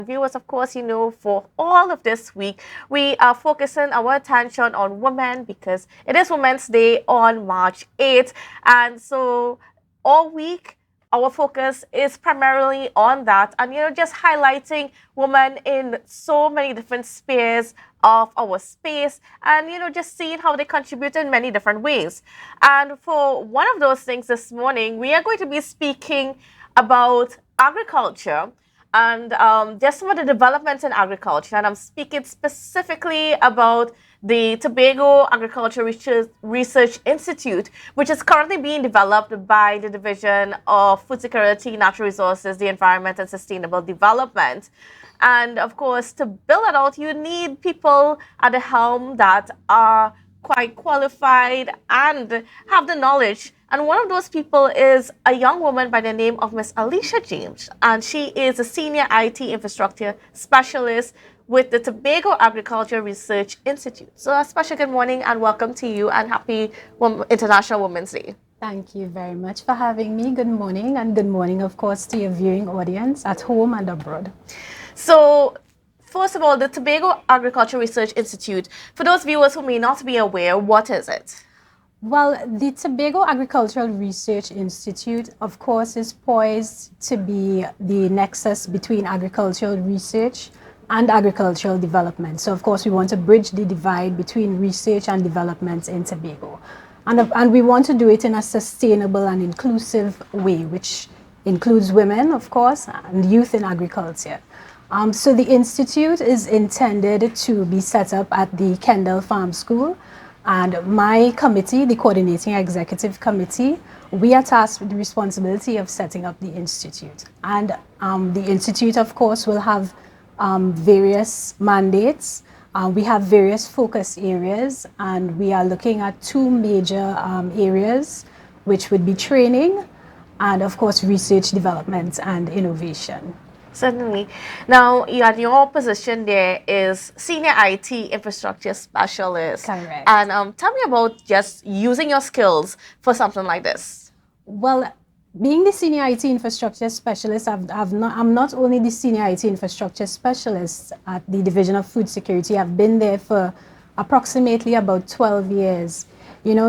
viewers, of course, for all of this week, we are focusing our attention on women because it is Women's Day on March 8th. And so all week, our focus is primarily on that and, just highlighting women in so many different spheres of our space and, just seeing how they contribute in many different ways. And for one of those things this morning, we are going to be speaking about agriculture and just some of the developments in agriculture. And I'm speaking specifically about the Tobago Agriculture Research Institute, which is currently being developed by the Division of Food Security, Natural Resources, the Environment, and Sustainable Development. And of course, to build it out, you need people at the helm that are quite qualified and have the knowledge. And one of those people is a young woman by the name of Miss Alisha James. And she is a senior IT infrastructure specialist with the Tobago Agriculture Research Institute. So a special good morning and welcome to you and happy International Women's Day. Thank you very much for having me. Good morning, and good morning, of course, to your viewing audience at home and abroad. So, first of all, the Tobago Agriculture Research Institute, for those viewers who may not be aware, what is it? Well, the Tobago Agricultural Research Institute, of course, is poised to be the nexus between agricultural research and agricultural development. So, of course, we want to bridge the divide between research and development in Tobago. And we want to do it in a sustainable and inclusive way, which includes women, of course, and youth in agriculture. So the Institute is intended to be set up at the Kendall Farm School. And my committee, the Coordinating Executive Committee, we are tasked with the responsibility of setting up the Institute. And the Institute, of course, will have various mandates. We have various focus areas, and we are looking at two major areas, which would be training and, of course, research, development, and innovation. Certainly. Now, your position there is Senior IT Infrastructure Specialist. Correct. And tell me about just using your skills for something like this. Well, being the Senior IT Infrastructure Specialist, I'm not only the Senior IT Infrastructure Specialist at the Division of Food Security. I've been there for approximately about 12 years.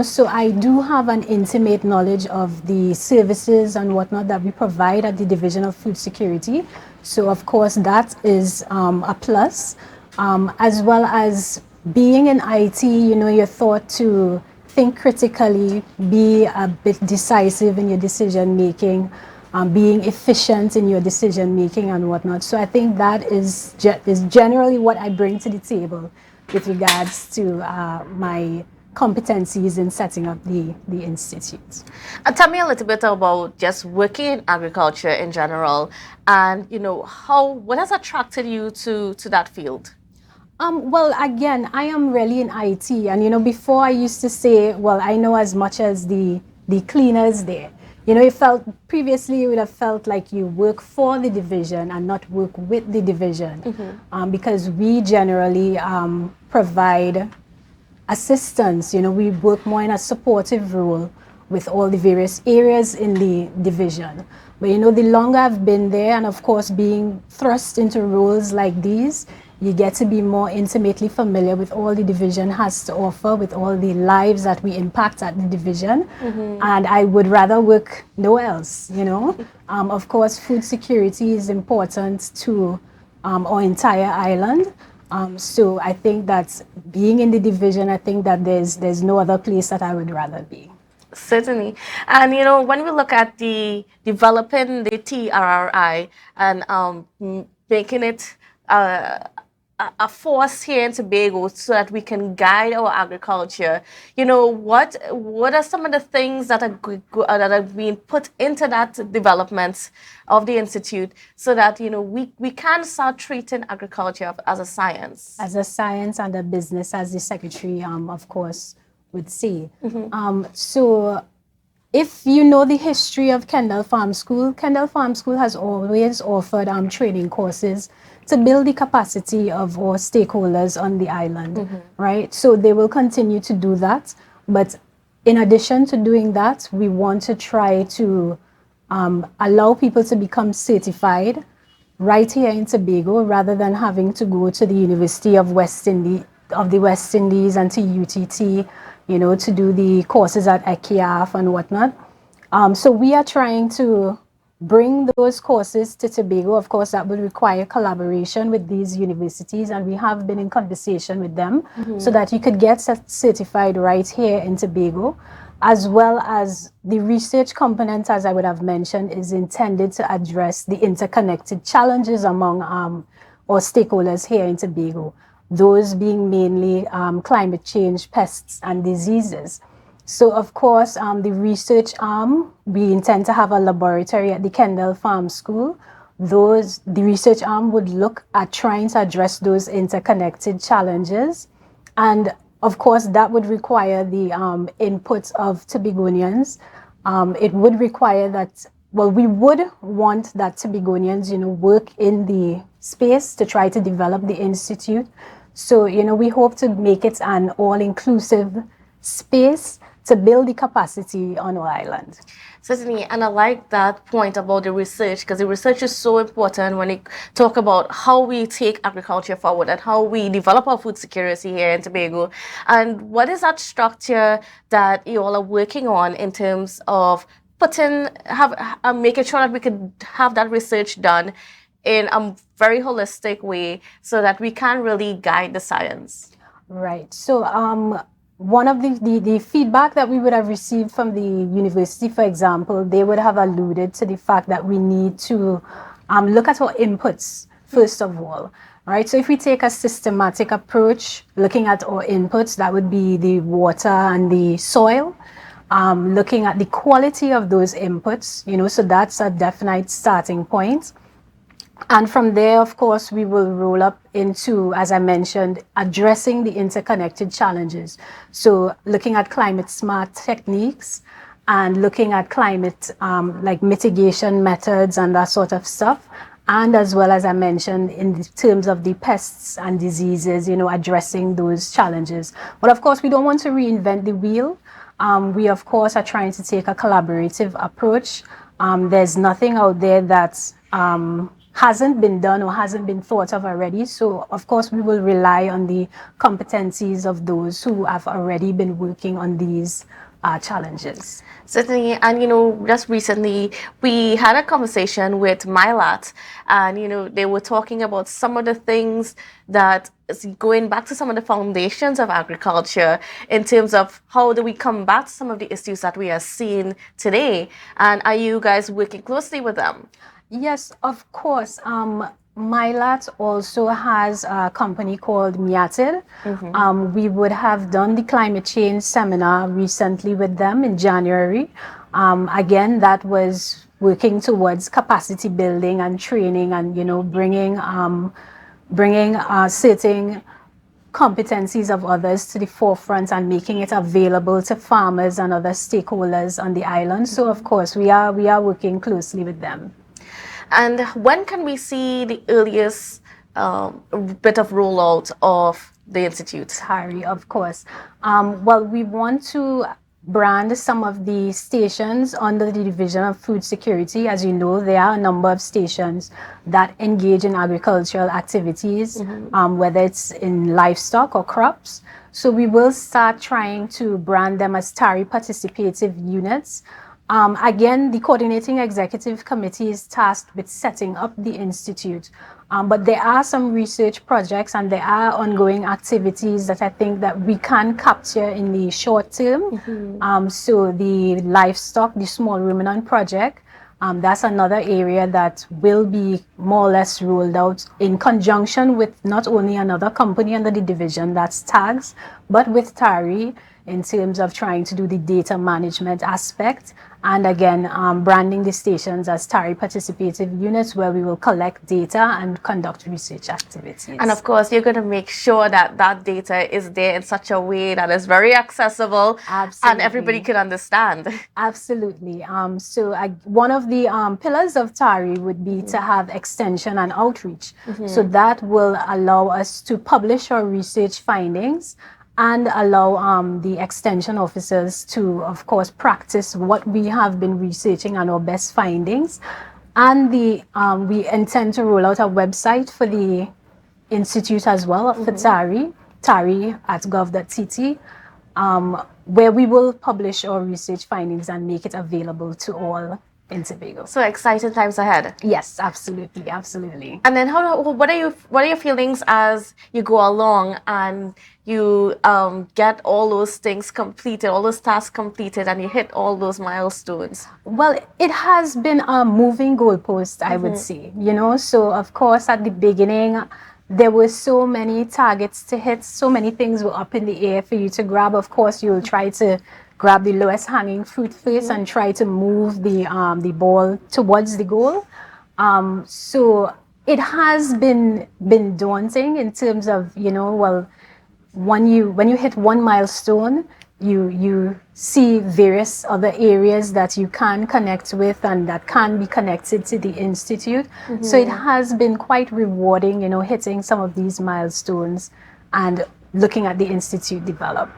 So I do have an intimate knowledge of the services and whatnot that we provide at the Division of Food Security. So, of course, that is a plus. As well as being in IT, you're taught to think critically, be a bit decisive in your decision making, being efficient in your decision making and whatnot. So I think that is generally what I bring to the table with regards to my competencies in setting up the institute. Tell me a little bit about just working in agriculture in general, and what has attracted you to that field? Well, again, I am really in IT, and before I used to say, well, I know as much as the cleaners there. Previously it would have felt like you work for the division and not work with the division, because we generally provide assistance. We work more in a supportive role with all the various areas in the division. But the longer I've been there, and of course being thrust into roles like these, you get to be more intimately familiar with all the division has to offer, with all the lives that we impact at the division. And I would rather work nowhere else, Of course, food security is important to our entire island. So I think that being in the division, I think that there's no other place that I would rather be. Certainly. And, when we look at the developing the TRRI and making it a force here in Tobago so that we can guide our agriculture, what are some of the things that are being put into that development of the Institute so that, we can start treating agriculture as a science? As a science and a business, as the secretary, of course, would say. So if you know the history of Kendall Farm School has always offered training courses to build the capacity of our stakeholders on the island, right? So they will continue to do that. But in addition to doing that, we want to try to allow people to become certified right here in Tobago, rather than having to go to the University of West Indies and to UTT, to do the courses at ECIAF and whatnot. So we are trying to bring those courses to Tobago. Of course, that would require collaboration with these universities, and we have been in conversation with them so that you could get certified right here in Tobago, as well as the research component, as I would have mentioned, is intended to address the interconnected challenges among our stakeholders here in Tobago, those being mainly climate change, pests, and diseases. So, of course, the research arm, we intend to have a laboratory at the Kendall Farm School. The research arm would look at trying to address those interconnected challenges. And of course, that would require the input of Tobagonians. It would require that, well, we would want that Tobagonians, work in the space to try to develop the institute. So, we hope to make it an all-inclusive space to build the capacity on our island. Certainly, and I like that point about the research, because the research is so important when we talk about how we take agriculture forward and how we develop our food security here in Tobago. And what is that structure that you all are working on in terms of making sure that we could have that research done in a very holistic way so that we can really guide the science? Right. So, one of the feedback that we would have received from the university, for example, they would have alluded to the fact that we need to look at our inputs first of all, right? So if we take a systematic approach, looking at our inputs, that would be the water and the soil, looking at the quality of those inputs, so that's a definite starting point. And from there, of course, we will roll up into, as I mentioned, addressing the interconnected challenges. So looking at climate smart techniques and looking at climate like mitigation methods and that sort of stuff. And as well as I mentioned, in terms of the pests and diseases, addressing those challenges. But of course, we don't want to reinvent the wheel. We, of course, are trying to take a collaborative approach. There's nothing out there that's hasn't been done or hasn't been thought of already. So, of course, we will rely on the competencies of those who have already been working on these challenges. Certainly, and just recently we had a conversation with Mylat, and they were talking about some of the things that is going back to some of the foundations of agriculture in terms of how do we combat some of the issues that we are seeing today. And are you guys working closely with them? Yes, of course. Mylat also has a company called Miatil. We would have done the climate change seminar recently with them in January. Again, that was working towards capacity building and training and, bringing certain competencies of others to the forefront and making it available to farmers and other stakeholders on the island. So, of course, we are working closely with them. And when can we see the earliest bit of rollout of the Institute? Harry, of course. Well, we want to brand some of the stations under the Division of Food Security. As you know, there are a number of stations that engage in agricultural activities, whether it's in livestock or crops. So we will start trying to brand them as TARI participative units. Again, the Coordinating Executive Committee is tasked with setting up the Institute. But there are some research projects and there are ongoing activities that I think that we can capture in the short term. So the livestock, the small ruminant project, that's another area that will be more or less rolled out in conjunction with not only another company under the division, that's TAGS, but with TARI in terms of trying to do the data management aspect. And again, branding the stations as TARI participative units where we will collect data and conduct research activities. And of course, you're going to make sure that that data is there in such a way that is very accessible. Absolutely. And everybody can understand. Absolutely. So one of the pillars of TARI would be to have extension and outreach. So that will allow us to publish our research findings and allow the extension officers to, of course, practice what we have been researching and our best findings. And we intend to roll out a website for the institute as well for TARI at gov.tt, where we will publish our research findings and make it available to all in Tobago. So exciting times ahead. Yes, absolutely, absolutely. And then what are your feelings as you go along and you get all those things completed, all those tasks completed, and you hit all those milestones? Well, it has been a moving goalpost, I would say, so of course at the beginning there were so many targets to hit, so many things were up in the air for you to grab. Of course, you'll try to grab the lowest hanging fruit first and try to move the ball towards the goal. So it has been daunting in terms of, well, when you hit one milestone, you see various other areas that you can connect with and that can be connected to the institute. So it has been quite rewarding, hitting some of these milestones and looking at the institute develop.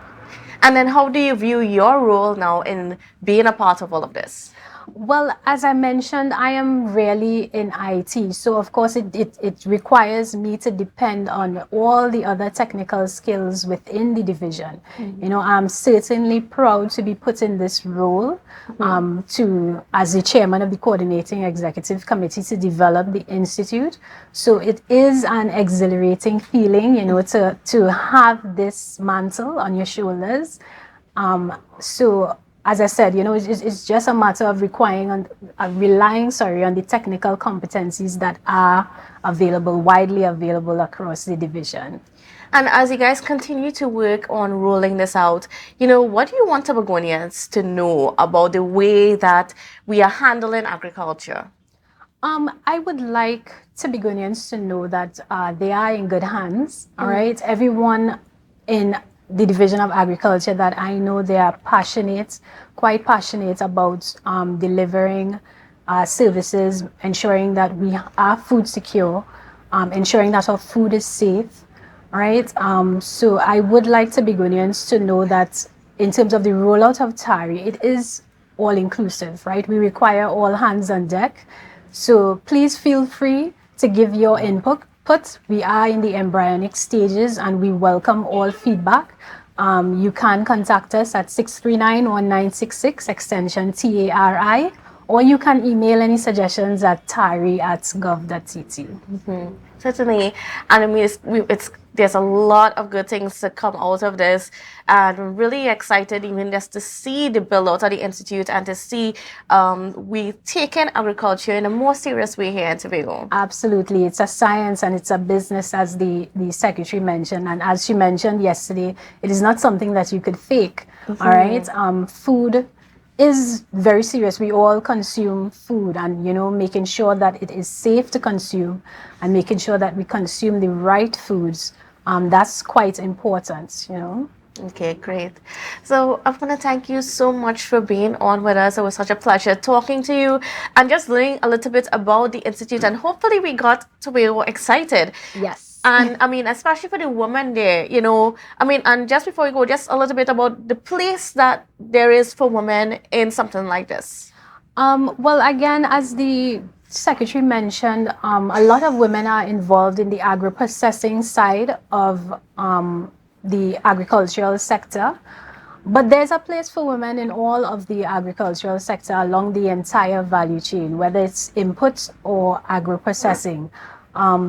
And then how do you view your role now in being a part of all of this? Well, as I mentioned, I am really in IT. So, of course, it requires me to depend on all the other technical skills within the division. I'm certainly proud to be put in this role as the chairman of the coordinating executive committee to develop the institute. So it is an exhilarating feeling, to have this mantle on your shoulders. So as I said, it's just a matter of relying on the technical competencies that are widely available across the division. And as you guys continue to work on rolling this out, what do you want Tobagonians to know about the way that we are handling agriculture? I would like Tobagonians to know that they are in good hands, all right? Everyone in the Division of Agriculture that I know, they are quite passionate about delivering services, ensuring that we are food secure, ensuring that our food is safe, right? So I would like Tobagonians to know that in terms of the rollout of TARI, it is all inclusive, right? We require all hands on deck. So please feel free to give your input. We are in the embryonic stages and we welcome all feedback. You can contact us at 639-1966 extension TARI, or you can email any suggestions at tari@gov.tt. Certainly, and I mean, there's a lot of good things to come out of this, and I'm really excited even just to see the build out of the institute and to see we taking agriculture in a more serious way here in Tobago. Absolutely, it's a science and it's a business, as the secretary mentioned, and as she mentioned yesterday, it is not something that you could fake. All right, food is very serious. We all consume food, and making sure that it is safe to consume and making sure that we consume the right foods, that's quite important. Okay, great. So I want to thank you so much for being on with us. It was such a pleasure talking to you and just learning a little bit about the institute, and hopefully we got Tobago excited. Yes. And I mean, especially for the women there, and just before we go, just a little bit about the place that there is for women in something like this. Well, again, as the secretary mentioned, a lot of women are involved in the agro-processing side of the agricultural sector. But there's a place for women in all of the agricultural sector along the entire value chain, whether it's input or agro-processing.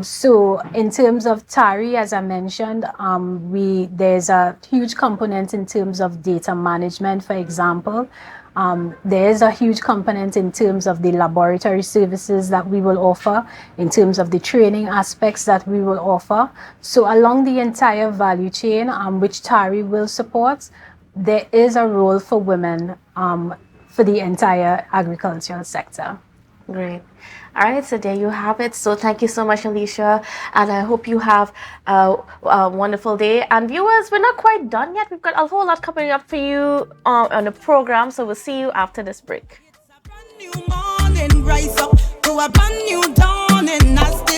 So in terms of TARI, as I mentioned, there's a huge component in terms of data management, for example. There is a huge component in terms of the laboratory services that we will offer, in terms of the training aspects that we will offer. So along the entire value chain, which TARI will support, there is a role for women for the entire agricultural sector. Great. All right, so there you have it. So thank you so much, Alisha, and I hope you have a wonderful day. And viewers, we're not quite done yet. We've got a whole lot coming up for you on the program, so we'll see you after this break. It's a brand new morning, rise up to a brand new dawning.